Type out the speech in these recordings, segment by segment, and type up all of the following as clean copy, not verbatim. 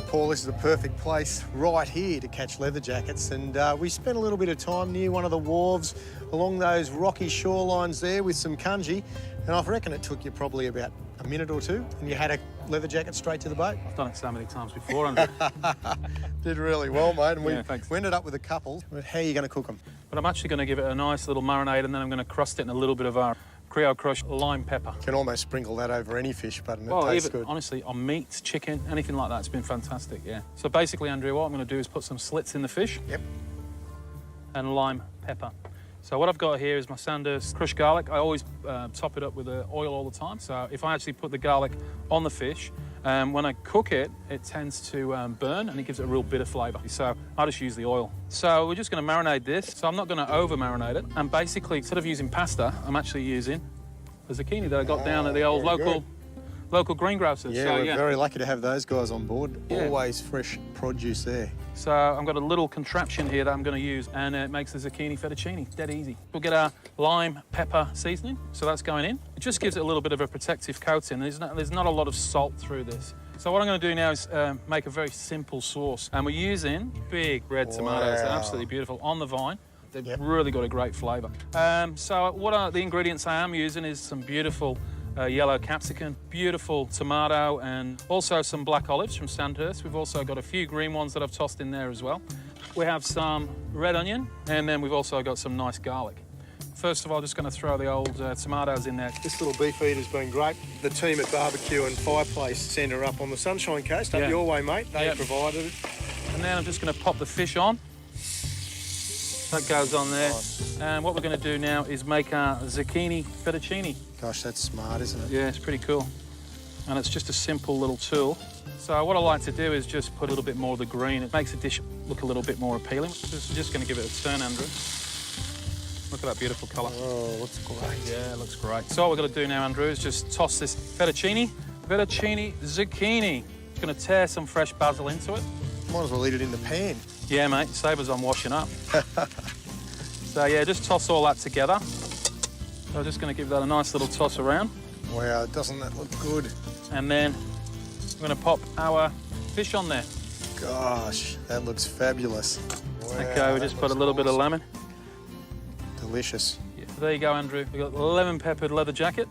Paul, this is a perfect place right here to catch leather jackets, and we spent a little bit of time near one of the wharves along those rocky shorelines there with some kanji, and I reckon it took you probably about a minute or two, and you had a leather jacket straight to the boat. I've done it so many times before, Andrew. Did really well, mate, and Yeah, thanks. we ended up with a couple. But how are you going to cook them? But I'm actually going to give it a nice little marinade, and then I'm going to crust it in a little bit of our Creole crushed lime pepper. You can almost sprinkle that over any fish, but it Well, tastes even, good. honestly, on meat, chicken, anything like that, it's been fantastic, yeah. So basically, Andrew, what I'm going to do is put some slits in the fish. Yep. And lime pepper. So what I've got here is my Sanders crushed garlic. I always top it up with oil all the time. So if I actually put the garlic on the fish, when I cook it, it tends to burn and it gives it a real bit of flavour. So I just use the oil. So we're just going to marinate this. So I'm not going to over-marinate it. And basically, instead of using pasta, I'm actually using the zucchini that I got down at the old local greengrocers. Yeah, so, we're very lucky to have those guys on board. Yeah. Always fresh produce there. So I've got a little contraption here that I'm going to use, and it makes the zucchini fettuccine dead easy. We'll get our lime pepper seasoning, so that's going in. It just gives it a little bit of a protective coating. There's not a lot of salt through this. So what I'm going to do now is make a very simple sauce, and we're using big red tomatoes. They're absolutely beautiful on the vine. They've really got a great flavour. So what are the ingredients I am using is some beautiful yellow capsicum, beautiful tomato, and also some black olives from Sandhurst. We've also got a few green ones that I've tossed in there as well. We have some red onion, and then we've also got some nice garlic. First of all, just going to throw the old tomatoes in there. This little beef eater's been great. The team at Barbecue and Fireplace sent her up on the Sunshine Coast, up your way, mate. They provided it. And then I'm just going to pop the fish on. That goes on there. Nice. And what we're going to do now is make our zucchini fettuccine. Gosh, that's smart, isn't it? Yeah, it's pretty cool. And it's just a simple little tool. So what I like to do is just put a little bit more of the green. It makes the dish look a little bit more appealing. Just going to give it a turn, Andrew. Look at that beautiful colour. Oh, looks great. Yeah, it looks great. So what we're going to do now, Andrew, is just toss this fettuccine zucchini. Just going to tear some fresh basil into it. Might as well eat it in the pan. Yeah, mate, save us on washing up. So, yeah, just toss all that together. So I'm just going to give that a nice little toss around. Wow, doesn't that look good? And then we're going to pop our fish on there. Gosh, that looks fabulous. Wow, okay, we just put a little bit of lemon. Delicious. Yeah, so there you go, Andrew. We've got lemon-peppered leather jacket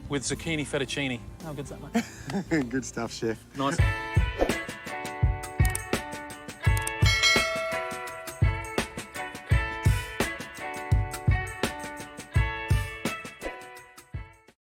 with zucchini fettuccine. How good's that, mate? Good stuff, Chef. Nice.